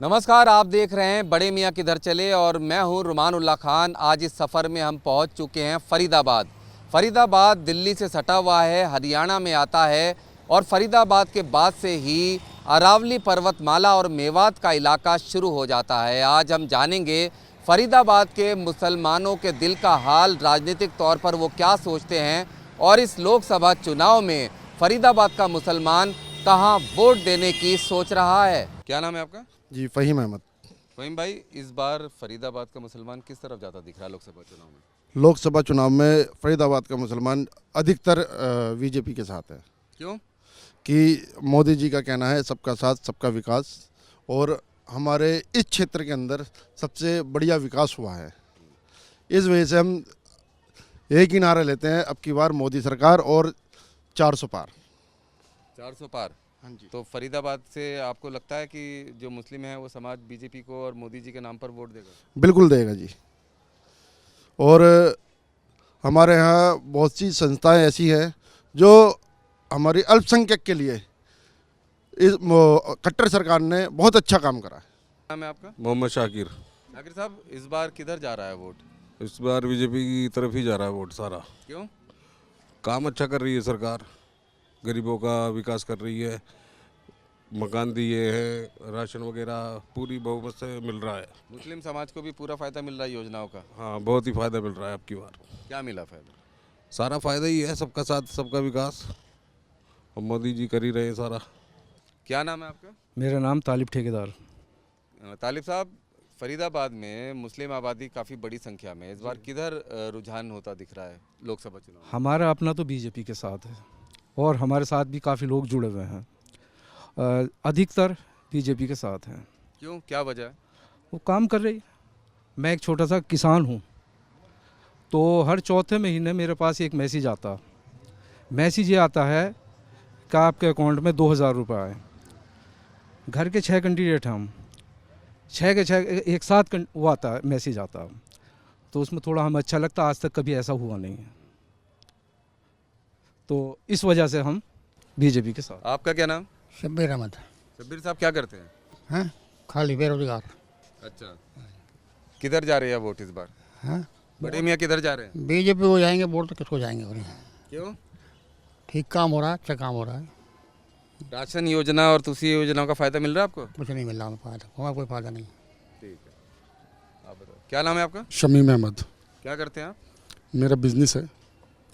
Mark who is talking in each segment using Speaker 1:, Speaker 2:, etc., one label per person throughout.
Speaker 1: नमस्कार, आप देख रहे हैं बड़े मियाँ किधर चले और मैं हूं रुमान उल्लाह खान। आज इस सफ़र में हम पहुंच चुके हैं फरीदाबाद। फरीदाबाद दिल्ली से सटा हुआ है, हरियाणा में आता है और फरीदाबाद के बाद से ही अरावली पर्वतमाला और मेवात का इलाका शुरू हो जाता है। आज हम जानेंगे फरीदाबाद के मुसलमानों के दिल का हाल, राजनीतिक तौर पर वो क्या सोचते हैं और इस लोकसभा चुनाव में फरीदाबाद का मुसलमान कहाँ वोट देने की सोच रहा है। क्या नाम है आपका?
Speaker 2: जी फ़हीम अहमद।
Speaker 1: फ़हीम भाई, इस बार फरीदाबाद का मुसलमान किस तरफ जाता दिख रहा है लोकसभा चुनाव में?
Speaker 2: लोकसभा चुनाव में फरीदाबाद का मुसलमान अधिकतर बीजेपी के साथ है।
Speaker 1: क्यों?
Speaker 2: कि मोदी जी का कहना है सबका साथ सबका विकास, और हमारे इस क्षेत्र के अंदर सबसे बढ़िया विकास हुआ है। इस वजह से हम एक ही नारा लेते हैं, अब की बार मोदी सरकार और 400 पार।
Speaker 1: 400 पार।
Speaker 2: हाँ जी।
Speaker 1: तो फरीदाबाद से आपको लगता है कि जो मुस्लिम है वो समाज बीजेपी को और मोदी जी के नाम पर वोट देगा?
Speaker 2: बिल्कुल देगा जी। और हमारे यहाँ बहुत सी संस्थाएं ऐसी हैं जो हमारी अल्पसंख्यक के लिए इस खट्टर सरकार ने बहुत अच्छा काम करा है।
Speaker 1: नाम है आपका?
Speaker 3: मोहम्मद शाकिर।
Speaker 1: शाकिर साहब, इस बार किधर जा रहा है वोट?
Speaker 3: इस बार बीजेपी की तरफ ही जा रहा है वोट सारा।
Speaker 1: क्यों?
Speaker 3: काम अच्छा कर रही है सरकार, गरीबों का विकास कर रही है, मकान दिए हैं, राशन वगैरह पूरी बहुमत से मिल रहा है।
Speaker 1: मुस्लिम समाज को भी पूरा फ़ायदा मिल रहा है योजनाओं का?
Speaker 3: हाँ, बहुत ही फ़ायदा मिल रहा है अब की बार।
Speaker 1: क्या मिला फ़ायदा?
Speaker 3: सारा फ़ायदा ही है, सबका साथ सबका विकास, और मोदी जी कर ही रहे हैं सारा।
Speaker 1: क्या नाम है आपका?
Speaker 4: मेरा नाम तालिब ठेकेदार।
Speaker 1: तालिब साहब, फरीदाबाद में मुस्लिम आबादी काफ़ी बड़ी संख्या में, इस बार किधर रुझान होता दिख रहा है लोकसभा चुनाव में?
Speaker 4: हमारा अपना तो बीजेपी के साथ है और हमारे साथ भी काफ़ी लोग जुड़े हुए हैं। अधिकतर बीजेपी के साथ हैं।
Speaker 1: क्यों, क्या वजह है?
Speaker 4: वो काम कर रही है। मैं एक छोटा सा किसान हूँ, तो हर चौथे महीने मेरे पास एक मैसेज आता। मैसेज ये आता है कि आपके अकाउंट में 2000 रुपये आए। घर के 6 कैंडिडेट हैं हम, 6 के 6 एक साथ वो आता है, मैसेज आता। तो उसमें थोड़ा हमें अच्छा लगता। आज तक कभी ऐसा हुआ नहीं है, तो इस वजह से हम बीजेपी के साथ।
Speaker 1: आपका क्या नाम?
Speaker 5: शब्बीर अहमद।
Speaker 1: शब्बीर साहब, क्या करते हैं?
Speaker 5: हैं, खाली बेरोजगार।
Speaker 1: अच्छा, किधर जा रहे हैं वोट इस बार?
Speaker 5: हैं,
Speaker 1: बड़े मियाँ किधर जा रहे हैं?
Speaker 5: बीजेपी को जाएंगे वोट तो किसको जाएंगे? और
Speaker 1: क्यों?
Speaker 5: ठीक काम हो रहा है, अच्छा काम हो रहा है।
Speaker 1: राशन योजना और दूसरी योजनाओं का फायदा मिल रहा है आपको?
Speaker 5: कुछ नहीं मिल रहा हमें फायदा, हमें कोई फायदा नहीं।
Speaker 1: ठीक है, आप बताओ, क्या नाम है आपका?
Speaker 2: शमीम अहमद।
Speaker 1: क्या करते हैं आप?
Speaker 2: मेरा बिजनेस है।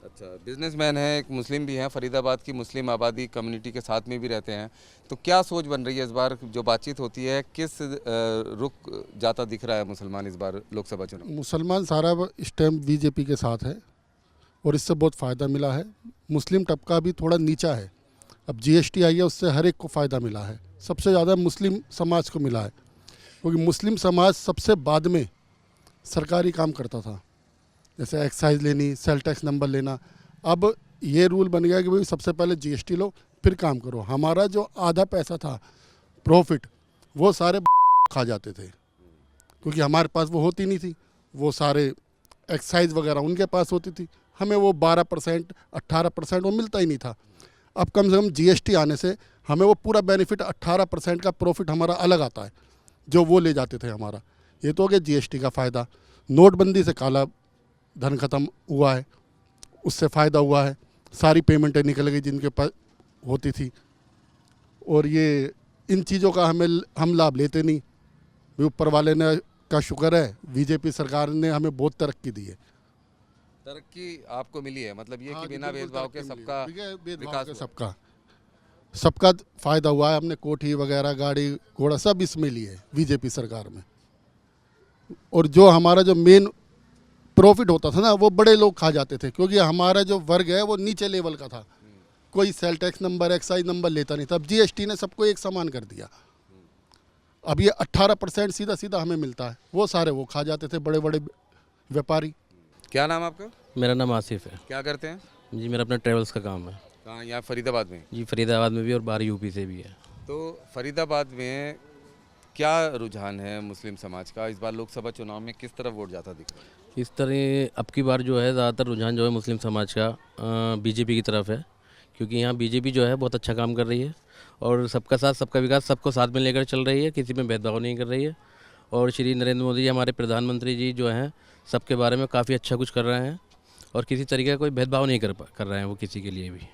Speaker 1: अच्छा, बिजनेसमैन है, एक मुस्लिम भी हैं, फरीदाबाद की मुस्लिम आबादी कम्युनिटी के साथ में भी रहते हैं। तो क्या सोच बन रही है इस बार जो बातचीत होती है, किस रुख जाता दिख रहा है मुसलमान इस बार लोकसभा चुनाव?
Speaker 2: मुसलमान सारा इस टाइम बीजेपी के साथ है और इससे बहुत फ़ायदा मिला है। मुस्लिम तबका भी थोड़ा नीचा है। अब जीएसटी आई है, उससे हर एक को फ़ायदा मिला है। सबसे ज़्यादा मुस्लिम समाज को मिला है, क्योंकि मुस्लिम समाज सबसे बाद में सरकारी काम करता था, जैसे एक्साइज लेनी, सेल टैक्स नंबर लेना। अब ये रूल बन गया कि भाई सबसे पहले जीएसटी लो फिर काम करो। हमारा जो आधा पैसा था प्रॉफिट, वो सारे खा जाते थे, क्योंकि हमारे पास वो होती नहीं थी। वो सारे एक्साइज वगैरह उनके पास होती थी, हमें वो 12% 18% वो मिलता ही नहीं था। अब कम से कम जीएसटी आने से हमें वो पूरा बेनिफिट 18% का प्रॉफिट हमारा अलग आता है, जो वो ले जाते थे हमारा। ये तो हो गया जीएसटी का फ़ायदा। नोटबंदी से काला धन ख़त्म हुआ है, उससे फ़ायदा हुआ है। सारी पेमेंटें निकल गई जिनके पास होती थी, और ये इन चीज़ों का हम लाभ लेते नहीं। ऊपर वाले ने का शुक्र है, बीजेपी सरकार ने हमें बहुत तरक्की दी है।
Speaker 1: तरक्की आपको मिली है, मतलब ये
Speaker 2: हाँ
Speaker 1: कि
Speaker 2: जी,
Speaker 1: बिना
Speaker 2: बिल्कुल
Speaker 1: भेदभाव के
Speaker 2: तरक्की मिली
Speaker 1: सबका
Speaker 2: है। भेदभाव
Speaker 1: विकास
Speaker 2: के
Speaker 1: हुआ।
Speaker 2: सबका फ़ायदा हुआ है। हमने कोठी वगैरह, गाड़ी घोड़ा सब इसमें लिए है बीजेपी सरकार में। और जो हमारा जो मेन प्रॉफिट होता था ना, वो बड़े लोग खा जाते थे, क्योंकि हमारा जो वर्ग है वो नीचे लेवल का था। कोई sale tax number, excise number लेता नहीं था। अब जीएसटी ने सबको एक समान कर दिया। अब ये 18% सीधा सीधा हमें मिलता है, वो सारे वो खा जाते थे, बड़े बड़े व्यापारी।
Speaker 1: क्या नाम आपका?
Speaker 6: मेरा नाम आसिफ है
Speaker 1: क्या करते हैं?
Speaker 6: जी। मेरा अपना ट्रेवल्स का काम है
Speaker 1: कहाँ, यहाँ फरीदाबाद में?
Speaker 6: जी। फरीदाबाद में भी और बाहर यूपी से भी है।
Speaker 1: तो फरीदाबाद में क्या रुझान है मुस्लिम समाज का इस बार लोकसभा चुनाव में, किस तरफ वोट जाता दिख रहा है?
Speaker 6: इस तरह अब की बार जो है ज़्यादातर रुझान जो है मुस्लिम समाज का बीजेपी की तरफ है, क्योंकि यहाँ बीजेपी जो है बहुत अच्छा काम कर रही है और सबका साथ सबका विकास, सबको साथ में लेकर चल रही है, किसी में भेदभाव नहीं कर रही है। और श्री नरेंद्र मोदी जी, हमारे प्रधानमंत्री जी जो हैं, सबके बारे में काफ़ी अच्छा कुछ कर रहे हैं और किसी तरीके का कोई भेदभाव नहीं कर रहे हैं वो किसी के लिए भी।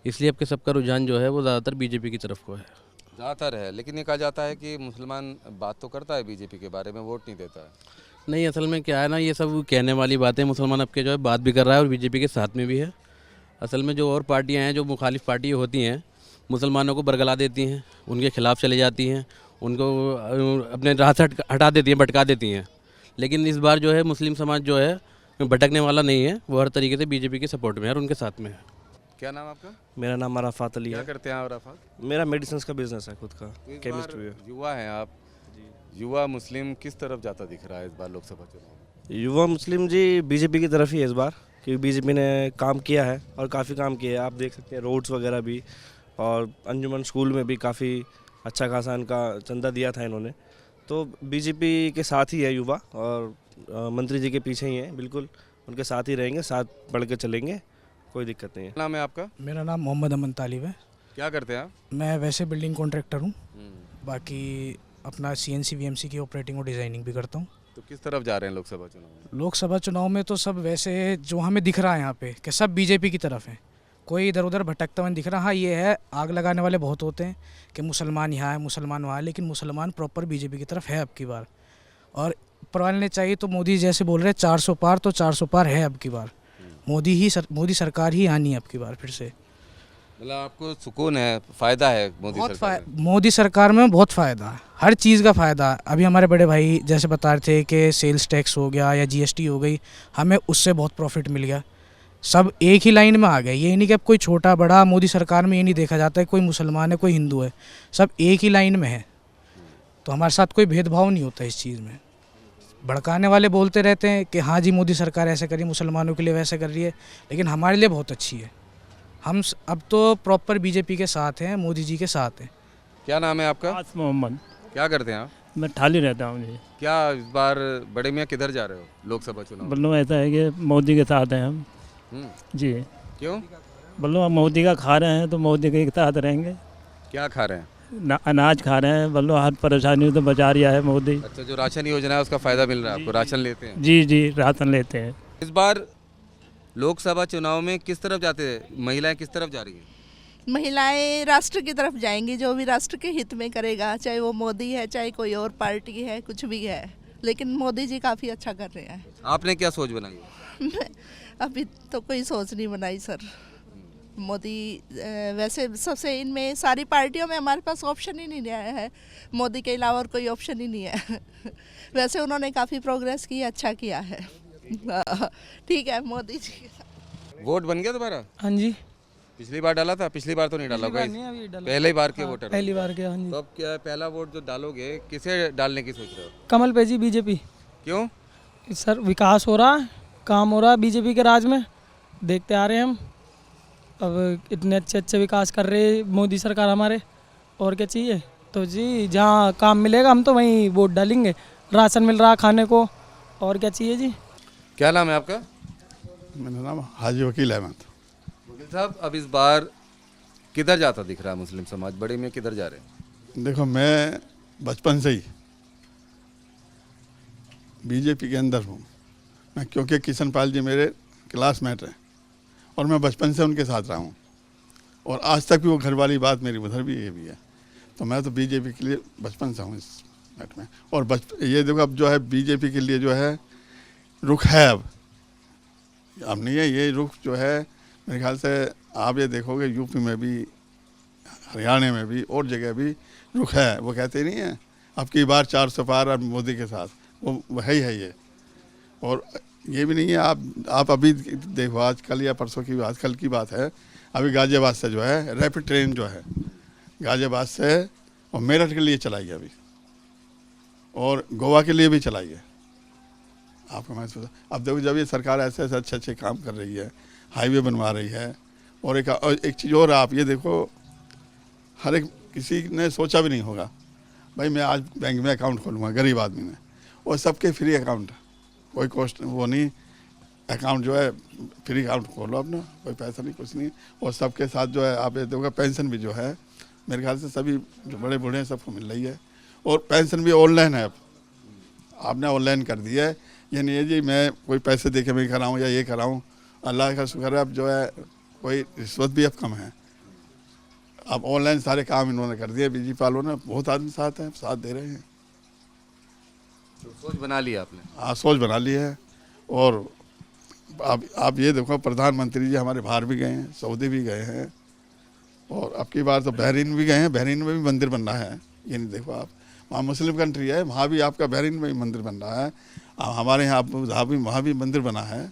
Speaker 6: इसलिए अब के सबका रुझान जो है वो ज़्यादातर बीजेपी की तरफ को है।
Speaker 1: ज़्यादातर है, लेकिन ये कहा जाता है कि मुसलमान बात तो करता है बीजेपी के बारे में, वोट नहीं देता है।
Speaker 6: नहीं, असल में क्या है ना, ये सब कहने वाली बातें। मुसलमान अब के जो है बात भी कर रहा है और बीजेपी के साथ में भी है। असल में जो और पार्टियां हैं, जो मुखालिफ पार्टियां होती हैं, मुसलमानों को बरगला देती हैं, उनके खिलाफ चली जाती हैं, उनको अपने राह से हटा देती हैं, भटका देती हैं। लेकिन इस बार जो है मुस्लिम समाज जो है भटकने वाला नहीं है, वो हर तरीके से बीजेपी के सपोर्ट में है और उनके साथ में है।
Speaker 1: क्या नाम आपका?
Speaker 7: मेरा नाम अराफात अली
Speaker 1: क्या
Speaker 7: है।
Speaker 1: करते हैं आप अराफात?
Speaker 7: मेरा मेडिसिन का बिजनेस है खुद का,
Speaker 1: तो इस
Speaker 7: केमिस्ट
Speaker 1: बार
Speaker 7: भी है।
Speaker 1: युवा हैं आप, युवा मुस्लिम किस तरफ जाता दिख रहा है इस बार लोकसभा चुनाव में?
Speaker 7: युवा मुस्लिम जी बीजेपी की तरफ ही है इस बार, क्योंकि बीजेपी ने काम किया है और काफ़ी काम किया है। आप देख सकते हैं रोड्स वगैरह भी, और अंजुमन स्कूल में भी काफ़ी अच्छा खासा इनका चंदा दिया था इन्होंने। तो बीजेपी के साथ ही है युवा, और मंत्री जी के पीछे ही हैं, बिल्कुल उनके साथ ही रहेंगे, साथ बढ़ के चलेंगे, कोई दिक्कत नहीं है।
Speaker 1: नाम है आपका?
Speaker 8: मेरा नाम मोहम्मद अमन तालिब है।
Speaker 1: क्या करते हैं आप?
Speaker 8: मैं वैसे बिल्डिंग कॉन्ट्रैक्टर हूँ, बाकी अपना CNC VMC की ऑपरेटिंग और डिज़ाइनिंग भी करता हूँ।
Speaker 1: तो किस तरफ जा रहे हैं लोकसभा चुनाव में?
Speaker 8: लोकसभा चुनाव में तो सब वैसे जो हमें दिख रहा है यहाँ पे कि सब बीजेपी की तरफ है, कोई इधर उधर भटकता हुआ नहीं दिख रहा। हाँ, ये है आग लगाने वाले बहुत होते हैं कि मुसलमान यहाँ है, मुसलमान वहाँ है, लेकिन मुसलमान प्रॉपर बीजेपी की तरफ है अब की बार। और ऊपर वाले ने चाहिए तो मोदी जैसे बोल रहे हैं 400 पार, तो 400 पार है अब की बार। मोदी सरकार ही आनी है अब की बार फिर से।
Speaker 1: मतलब आपको सुकून है, फायदा है मोदी सरकार में?
Speaker 8: मोदी सरकार में बहुत फ़ायदा है, हर चीज़ का फ़ायदा है। अभी हमारे बड़े भाई जैसे बता रहे थे कि सेल्स टैक्स हो गया या GST हो गई, हमें उससे बहुत प्रॉफिट मिल गया। सब एक ही लाइन में आ गए। ये नहीं कि अब कोई छोटा बड़ा, मोदी सरकार में ये नहीं देखा जाता है कोई मुसलमान है कोई हिंदू है, सब एक ही लाइन में है। तो हमारे साथ कोई भेदभाव नहीं होता इस चीज़ में। भड़काने वाले बोलते रहते हैं कि हाँ जी मोदी सरकार ऐसे कर रही है, मुसलमानों के लिए वैसे कर रही है, लेकिन हमारे लिए बहुत अच्छी है। हम अब तो प्रॉपर बीजेपी के साथ हैं, मोदी जी के साथ हैं।
Speaker 1: क्या नाम है आपका?
Speaker 9: आसिफ मोहम्मद।
Speaker 1: क्या करते हैं आप?
Speaker 9: मैं ठाली रहता हूँ जी।
Speaker 1: क्या इस बार बड़े मियाँ किधर जा रहे हो लोकसभा चुनाव?
Speaker 9: बल्लू ऐसा है कि मोदी के साथ हैं हम जी।
Speaker 1: क्यों?
Speaker 9: बल्लू हम मोदी का खा रहे हैं तो मोदी के साथ रहेंगे।
Speaker 1: क्या खा रहे हैं?
Speaker 9: अनाज खा रहे हैं, बल्लू हर परेशानी तो बचा रिया है मोदी।
Speaker 1: अच्छा, जो राशन योजना है उसका फायदा मिल रहा है आपको? राशन लेते हैं?
Speaker 9: जी जी, राशन लेते हैं।
Speaker 1: इस बार लोकसभा चुनाव में किस तरफ जाते हैं महिलाएं, किस तरफ जा रही हैं?
Speaker 10: महिलाएं राष्ट्र की तरफ जाएंगी, जो भी राष्ट्र के हित में करेगा, चाहे वो मोदी है चाहे कोई और पार्टी है, कुछ भी है, लेकिन मोदी जी काफ़ी अच्छा कर रहे हैं।
Speaker 1: आपने क्या सोच बनाई?
Speaker 10: अभी तो कोई सोच नहीं बनाई सर। मोदी वैसे सबसे इनमें सारी पार्टियों में हमारे पास ऑप्शन ही नहीं आया है, मोदी के अलावा और कोई ऑप्शन ही नहीं है। वैसे उन्होंने काफ़ी प्रोग्रेस की, अच्छा किया है। ठीक है, मोदी जी।
Speaker 1: वोट बन गया दोबारा?
Speaker 8: हाँ जी,
Speaker 1: पिछली बार डाला था? पिछली बार तो नहीं डाला होगा, पहले ही बार के वोटर?
Speaker 8: पहली बार के। हाँ जी।
Speaker 1: तो अब क्या पहला वोट जो डालोगे किसे डालने की सोच रहे हो?
Speaker 8: कमल पे जी, बीजेपी।
Speaker 1: क्यों?
Speaker 8: सर विकास हो रहा है, काम हो रहा है बीजेपी के राज में, देखते आ रहे हैं हम। अब इतने अच्छे अच्छे विकास कर रहे मोदी सरकार हमारे, और क्या चाहिए? तो जी जहाँ काम मिलेगा हम तो वहीं वोट डालेंगे। राशन मिल रहा खाने को, और क्या चाहिए जी।
Speaker 1: क्या नाम है आपका?
Speaker 2: मेरा नाम हाजी वकील अहमद।
Speaker 1: वकील साहब, अब इस बार किधर जाता दिख रहा है मुस्लिम समाज? बड़े में किधर जा रहे हैं?
Speaker 2: देखो, मैं बचपन से ही बीजेपी के अंदर हूँ मैं, क्योंकि किशन पाल जी मेरे क्लासमेट हैं और मैं बचपन से उनके साथ रहा हूँ, और आज तक भी वो घर वाली बात मेरी उधर भी ये भी है। तो मैं तो बीजेपी के लिए बचपन से हूँ इस मैट में। और ये देखो, अब जो है बीजेपी के लिए जो है रुख है, अब नहीं है ये रुख जो है। मेरे ख्याल से आप ये देखोगे यूपी में भी, हरियाणा में भी, और जगह भी रुख है। वो कहते नहीं है अब की बार 400 पार और मोदी के साथ, वो है ही है ये। और ये भी नहीं है, आप अभी देखो, आज कल या परसों की बात, कल की बात है, अभी गाजियाबाद से जो है रैपिड ट्रेन जो है गाजियाबाद से और मेरठ के लिए चलाई है अभी, और गोवा के लिए भी चलाई है। आपको मैं सोचा, अब देखो जब ये सरकार ऐसे ऐसे अच्छे अच्छे काम कर रही है, हाईवे बनवा रही है, और एक चीज़ और आप ये देखो, हर एक किसी ने सोचा भी नहीं होगा भाई मैं आज बैंक में अकाउंट खोलूँगा, गरीब आदमी ने, और सबके फ्री अकाउंट, कोई कॉस्ट वो नहीं, अकाउंट जो है फ्री अकाउंट खोलो अपना, कोई पैसा नहीं, कुछ नहीं। और सबके साथ जो है आप ये देखोगे पेंशन भी जो है मेरे ख्याल से सभी जो बड़े बूढ़े हैं सबको मिल रही है। और पेंशन भी ऑनलाइन है, अब आपने ऑनलाइन कर दिया है। ये नहीं है जी मैं कोई पैसे दे के मैं कराऊँ या ये कराऊँ। अल्लाह का शुक्र है अब जो है कोई रिश्वत भी अब कम है। अब ऑनलाइन सारे काम इन्होंने कर दिए, बीजेपी वालों ने। बहुत आदमी साथ हैं, साथ दे रहे हैं।
Speaker 1: तो सोच बना लिया आपने?
Speaker 2: हाँ, सोच बना ली है। और आप ये देखो, प्रधानमंत्री जी हमारे बाहर भी गए हैं, सऊदी भी गए हैं, और अब की बार तो बहरीन भी गए हैं। बहरीन में भी मंदिर बन रहा है। ये नहीं देखो आप, वहाँ मुस्लिम कंट्री है, वहाँ भी आपका बहरीन में भी मंदिर बन रहा है। हमारे यहाँ वहाँ भी मंदिर बना है।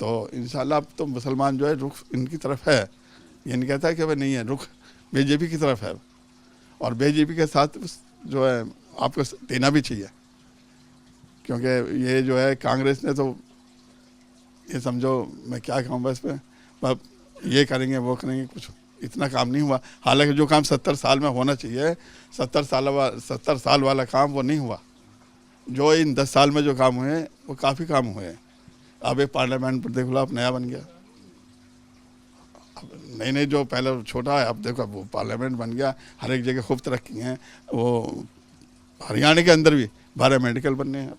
Speaker 2: तो इंशाल्लाह अब तो मुसलमान जो है रुख इनकी तरफ है। ये नहीं कहता कि भाई नहीं है, रुख बीजेपी की तरफ है। और बीजेपी के साथ जो है आपको देना भी चाहिए, क्योंकि ये जो है कांग्रेस ने तो ये समझो, मैं क्या कहूँ बस पे ये करेंगे वो करेंगे, कुछ इतना काम नहीं हुआ। हालांकि जो काम 70 साल में होना चाहिए, 70 साल वाला काम वो नहीं हुआ। जो इन 10 साल में जो काम हुए वो काफ़ी काम हुए। अब एक पार्लियामेंट पर देख लो, अब नया बन गया। अब नई जो पहले छोटा है, अब देखो वो पार्लियामेंट बन गया। हर एक जगह खूब तरक्की हैं। वो हरियाणा के अंदर भी 12 मेडिकल बनने हैं।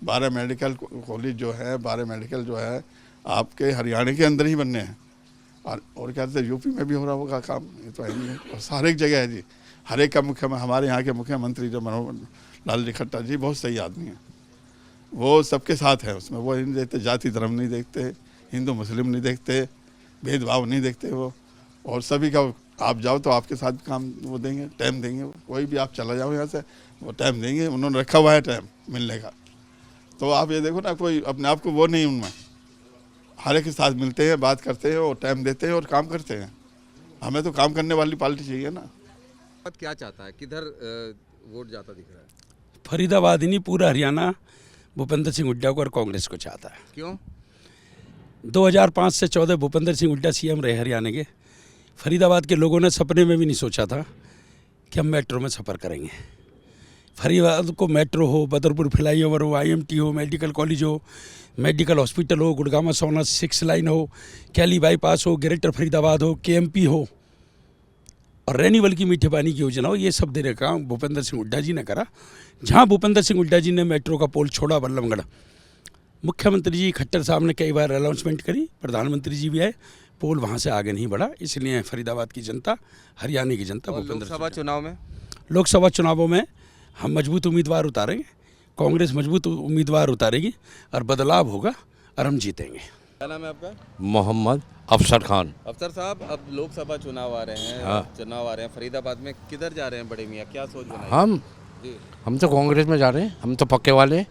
Speaker 2: 12 मेडिकल कॉलेज जो है, 12 मेडिकल जो है आपके हरियाणा के अंदर ही बनने हैं। और क्या कहते हैं, यूपी में भी हो रहा होगा काम, ये तो है नहीं है। और सारे एक जगह है जी। हर एक का हमारे यहाँ के मुख्यमंत्री जो मनोहर लाल खट्टर जी बहुत सही आदमी हैं। वो सबके साथ हैं उसमें। वो नहीं देखते, जाति धर्म नहीं देखते, हिंदू मुस्लिम नहीं देखते, भेदभाव नहीं देखते वो। और सभी का आप जाओ तो आपके साथ काम वो देंगे, टाइम देंगे। कोई भी आप चला जाओ यहाँ से, वो टाइम देंगे। उन्होंने रखा हुआ है टाइम मिलने का। तो आप ये देखो ना, कोई अपने आप को वो नहीं, उनमें हर एक के साथ मिलते हैं, बात करते हैं और टाइम देते हैं और काम करते हैं। हमें तो काम करने वाली पार्टी चाहिए ना।
Speaker 1: क्या चाहता है, किधर वोट जाता दिख रहा है?
Speaker 11: फरीदाबाद ही नहीं, पूरा हरियाणा भूपेंद्र सिंह हुड्डा को और कांग्रेस को चाहता है।
Speaker 1: क्यों?
Speaker 11: 2005 से 14 भूपेंद्र सिंह हुड्डा सीएम रहे हरियाणा के। फरीदाबाद के लोगों ने सपने में भी नहीं सोचा था कि हम मेट्रो में सफ़र करेंगे। फरीदाबाद को मेट्रो हो, बदरपुर फ्लाईओवर हो, IMT हो, मेडिकल कॉलेज हो, मेडिकल हॉस्पिटल हो, गुड़गामा सोना 6 लाइन हो, कैली बाईपास हो, ग्रेटर फरीदाबाद हो, KMP हो, और रेनीवल की मीठे पानी की योजना हो, ये सब देने का काम भूपेंद्र सिंह हुड्डा जी ने करा। जहाँ भूपेंद्र सिंह हुड्डा जी ने मेट्रो का पोल छोड़ा बल्लभगढ़, मुख्यमंत्री जी खट्टर साहब ने कई बार अनाउंसमेंट करी, प्रधानमंत्री जी भी आए, पोल वहाँ से आगे नहीं बढ़ा। इसलिए फरीदाबाद की जनता, हरियाणा की जनता
Speaker 1: लोकसभा चुनाव में,
Speaker 11: लोकसभा चुनावों में हम मजबूत उम्मीदवार उतारेंगे, कांग्रेस मजबूत उम्मीदवार उतारेगी और बदलाव होगा और हम जीतेंगे।
Speaker 1: क्या नाम है आपका?
Speaker 12: मोहम्मद अफसर खान।
Speaker 1: अफसर साहब, अब लोकसभा चुनाव आ रहे हैं।
Speaker 12: हाँ।
Speaker 1: चुनाव आ रहे हैं फरीदाबाद में, किधर जा रहे हैं बड़े मियाँ, क्या सोच बनाई?
Speaker 12: हम तो कांग्रेस में जा रहे हैं, हम तो पक्के वाले।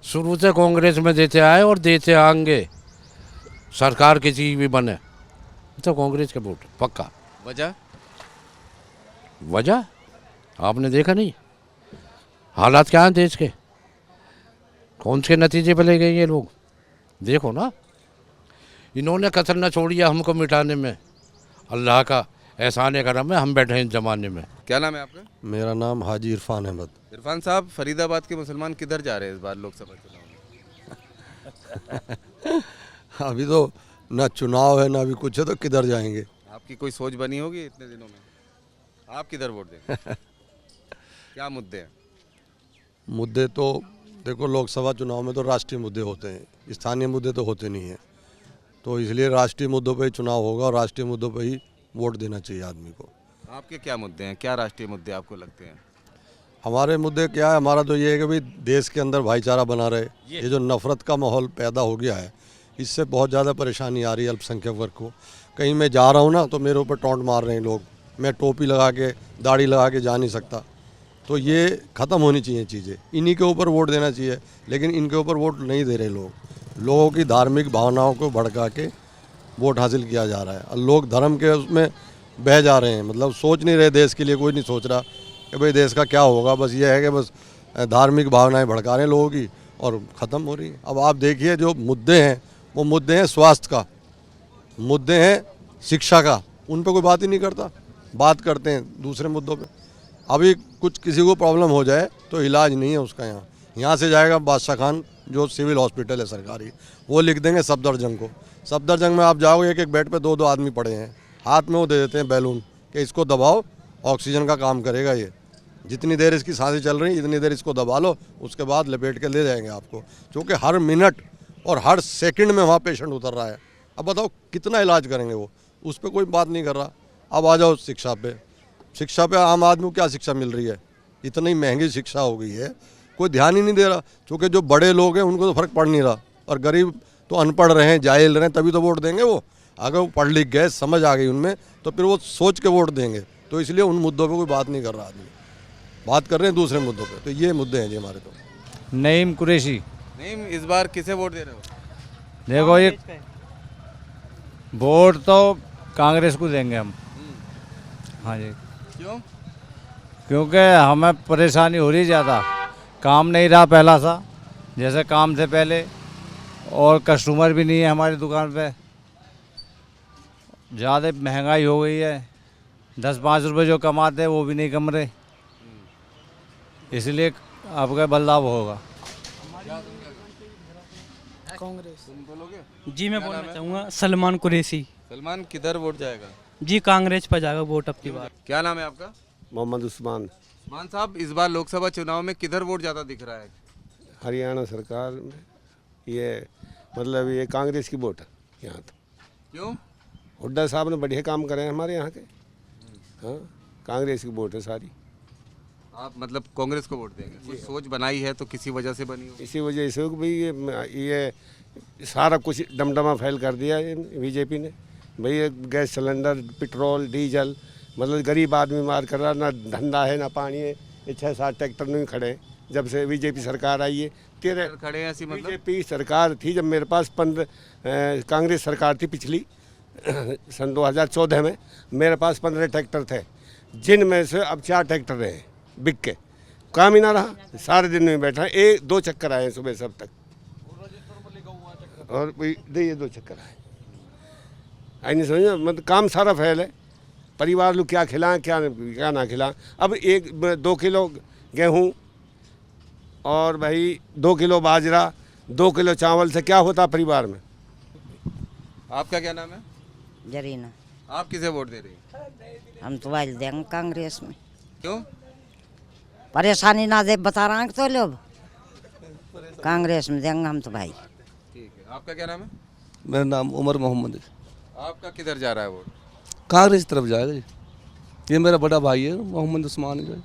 Speaker 12: शुरू से कांग्रेस में देते आए और देते आएंगे, सरकार किसी भी बने तो कांग्रेस के वोट पक्का। वजह आपने देखा नहीं, हालात क्या हैं देश के, कौन से नतीजे पे ले गए ये लोग, देखो ना। इन्होंने कसर न छोड़ी है हमको मिटाने में। अल्लाह का एहसान करम है, हम बैठे हैं ज़माने में।
Speaker 1: क्या नाम है आपका?
Speaker 13: मेरा नाम हाजी इरफान अहमद।
Speaker 1: इरफान साहब, फरीदाबाद के मुसलमान किधर जा रहे हैं इस बार लोकसभा चुनाव में?
Speaker 13: अभी तो ना चुनाव है ना अभी कुछ है, तो किधर जाएंगे।
Speaker 1: आपकी कोई सोच बनी होगी इतने दिनों में, आप किधर वोट देंगे? क्या मुद्दे हैं?
Speaker 13: मुद्दे तो देखो, लोकसभा चुनाव में तो राष्ट्रीय मुद्दे होते हैं, स्थानीय मुद्दे तो होते नहीं हैं। तो इसलिए राष्ट्रीय मुद्दों पे ही चुनाव होगा और राष्ट्रीय मुद्दों पे ही वोट देना चाहिए आदमी को।
Speaker 1: आपके क्या मुद्दे हैं, क्या राष्ट्रीय मुद्दे आपको लगते हैं?
Speaker 13: हमारे मुद्दे क्या है, हमारा तो ये है कि भाई देश के अंदर भाईचारा बना रहे। ये जो नफ़रत का माहौल पैदा हो गया है, इससे बहुत ज़्यादा परेशानी आ रही है अल्पसंख्यक वर्ग को। कहीं मैं जा रहा हूँ ना तो मेरे ऊपर टॉन्ट मार रहे हैं लोग, मैं टोपी लगा के दाढ़ी लगा के जा नहीं सकता। तो ये ख़त्म होनी चाहिए चीज़ें, इन्हीं के ऊपर वोट देना चाहिए। लेकिन इनके ऊपर वोट नहीं दे रहे लोग, लोगों की धार्मिक भावनाओं को भड़का के वोट हासिल किया जा रहा है और लोग धर्म के उसमें बह जा रहे हैं। मतलब सोच नहीं रहे, देश के लिए कोई नहीं सोच रहा कि भाई देश का क्या होगा। बस ये है कि बस धार्मिक भावनाएं भड़का रहे हैं लोगों की और ख़त्म हो रही है। अब आप देखिए जो मुद्दे हैं वो मुद्दे हैं स्वास्थ्य का, मुद्दे हैं शिक्षा का, उन पर कोई बात ही नहीं करता, बात करते हैं दूसरे मुद्दों पे। अभी कुछ किसी को प्रॉब्लम हो जाए तो इलाज नहीं है उसका, यहाँ से जाएगा बादशाह खान जो सिविल हॉस्पिटल है सरकारी, वो लिख देंगे सफदरजंग को। सफदरजंग में आप जाओगे, एक एक बेड पे 2-2 आदमी पड़े हैं, हाथ में वो दे देते हैं बैलून, कि इसको दबाओ, ऑक्सीजन का काम करेगा ये। जितनी देर इसकी सांसें चल रही इतनी देर इसको दबा लो, उसके बाद लपेट के ले जाएंगे आपको, क्योंकि हर मिनट और हर सेकंड में वहाँ पेशेंट उतर रहा है। अब बताओ कितना इलाज करेंगे वो, उस पर कोई बात नहीं कर रहा। अब आ जाओ शिक्षा पे। शिक्षा पे आम आदमी को क्या शिक्षा मिल रही है? इतनी महंगी शिक्षा हो गई है, कोई ध्यान ही नहीं दे रहा, क्योंकि जो बड़े लोग हैं उनको तो फ़र्क पड़ नहीं रहा, और गरीब तो अनपढ़ रहे हैं, जाहिल रहे हैं, तभी तो वोट देंगे वो। अगर वो पढ़ लिख गए, समझ आ गई उनमें, तो फिर वो सोच के वोट देंगे। तो इसलिए उन मुद्दों पे कोई बात नहीं कर रहा आदमी, बात कर रहे हैं दूसरे मुद्दों पे। तो ये मुद्दे हैं जी हमारे। तो
Speaker 14: नईम कुरैशी।
Speaker 1: नहीं, इस बार किसे वोट दे रहे हो?
Speaker 14: देखो ये वोट तो कांग्रेस को देंगे हम। हाँ जी।
Speaker 1: क्यों?
Speaker 14: क्योंकि हमें परेशानी हो रही ज़्यादा, काम नहीं रहा पहला सा जैसे काम थे पहले, और कस्टमर भी नहीं है हमारी दुकान पे। ज़्यादा महंगाई हो गई है, 10-5 रुपए जो कमाते हैं वो भी नहीं कम रहे, इसलिए आपका बदलाव होगा।
Speaker 15: कांग्रेस।
Speaker 1: तुम बोलोगे?
Speaker 15: जी मैं बोलना चाहूँगा सलमान कुरैशी।
Speaker 1: सलमान किधर वोट जाएगा?
Speaker 15: जी कांग्रेस पर जाएगा वोट अब की बार।
Speaker 1: क्या नाम है आपका?
Speaker 16: मोहम्मद उस्मान।
Speaker 1: उस्मान साहब, इस बार लोकसभा चुनाव में किधर वोट ज़्यादा दिख रहा है?
Speaker 16: हरियाणा सरकार में ये मतलब ये कांग्रेस की वोट है यहाँ तो।
Speaker 1: क्यों?
Speaker 16: हुड्डा साहब ने बढ़िया काम करे हैं हमारे यहाँ के। हाँ, कांग्रेस की वोट है सारी।
Speaker 1: आप मतलब कांग्रेस को वोट देंगे? कोई सोच बनाई है तो किसी वजह से बनी हो?
Speaker 16: इसी वजह से भाई ये सारा कुछ डमडमा फैल कर दिया बीजेपी ने। भाई ये गैस सिलेंडर, पेट्रोल, डीजल, मतलब गरीब आदमी मार कर रहा, ना धंधा है ना पानी है। ये 6-7 ट्रैक्टर नहीं खड़े हैं जब से बीजेपी सरकार आई है। 13
Speaker 1: खड़े हैं ऐसी मतलब?
Speaker 16: बीजेपी सरकार थी जब मेरे पास 15 कांग्रेस सरकार थी पिछली सन 2014 में, मेरे पास 15 ट्रैक्टर थे, जिनमें से अब 4 ट्रैक्टर रहे बिक के, काम ही ना रहा, सारे दिन में बैठा। 1-2 चक्कर आए सुबह सब तक, और ये 2 चक्कर आए। आई नहीं समझ, मतलब काम सारा फैल है। परिवार लोग क्या खिलाएं क्या ना खिलाएं। अब 1-2 किलो गेहूँ और भाई 2 किलो बाजरा, 2 किलो चावल से क्या होता परिवार में।
Speaker 1: आपका क्या नाम है?
Speaker 17: जरीना।
Speaker 1: आप किसे वोट दे रही हैं?
Speaker 17: हम तो भाई देंगे कांग्रेस में।
Speaker 1: क्यों?
Speaker 17: परेशानी ना दे बता रहा है तो लोग, कांग्रेस में देंगे हम तो भाई।
Speaker 1: ठीक है। आपका क्या नाम है?
Speaker 18: मेरा नाम उमर मोहम्मद है।
Speaker 1: आपका किधर जा रहा है वोट?
Speaker 18: कांग्रेस की तरफ जाएगा जी। ये मेरा बड़ा भाई है मोहम्मद उस्मान है,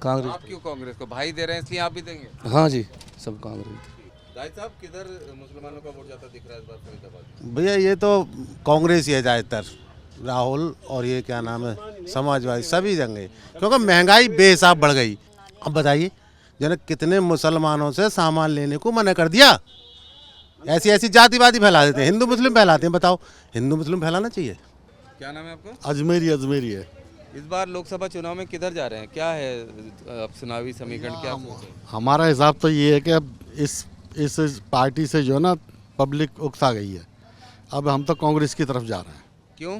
Speaker 18: कांग्रेस।
Speaker 1: आप क्यों कांग्रेस को? भाई दे रहे हैं इसलिए आप भी देंगे?
Speaker 18: हाँ जी, सब कांग्रेस।
Speaker 1: भाई साहब, किधर मुसलमानों का वोट ज्यादा दिख रहा है इस बार फरीदाबाद में?
Speaker 19: भैया ये तो कांग्रेस ही है ज़्यादातर, राहुल और ये क्या नाम है समाजवादी, सभी जंगे, क्योंकि महंगाई बेहिसाब बढ़ गई। अब बताइए जन कितने मुसलमानों से सामान लेने को मना कर दिया। ऐसी जातिवादी फैला देते हैं, हिंदू मुस्लिम फैलाते हैं। बताओ, हिंदू मुस्लिम फैलाना चाहिए?
Speaker 1: क्या नाम है आपका?
Speaker 2: अजमेरी है।
Speaker 1: इस बार लोकसभा चुनाव में किधर जा रहे हैं? क्या है अब चुनावी समीकरण, क्या सोच है?
Speaker 2: हमारा हिसाब तो ये है कि अब इस पार्टी से जो है ना पब्लिक उकसा गई है। अब हम तो कांग्रेस की तरफ जा रहे हैं।
Speaker 1: क्यों?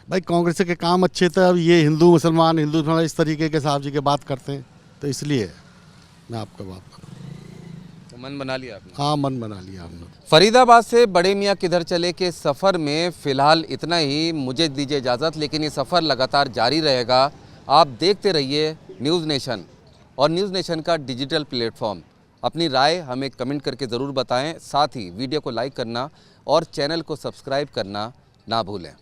Speaker 2: भाई कांग्रेस के काम अच्छे थे। अब ये हिंदू मुसलमान इस तरीके के साहब जी के बात करते हैं, तो इसलिए मैं आपको बात कर रहा हूँ।
Speaker 1: तो मन बना लिया आपने?
Speaker 2: हाँ, मन बना लिया हमने।
Speaker 1: फरीदाबाद से बड़े मियाँ किधर चले के सफ़र में फ़िलहाल इतना ही। मुझे दीजिए इजाज़त, लेकिन ये सफ़र लगातार जारी रहेगा। आप देखते रहिए न्यूज़ नेशन और न्यूज़ नेशन का डिजिटल प्लेटफॉर्म। अपनी राय हमें कमेंट करके ज़रूर बताएं। साथ ही वीडियो को लाइक करना और चैनल को सब्सक्राइब करना ना भूलें।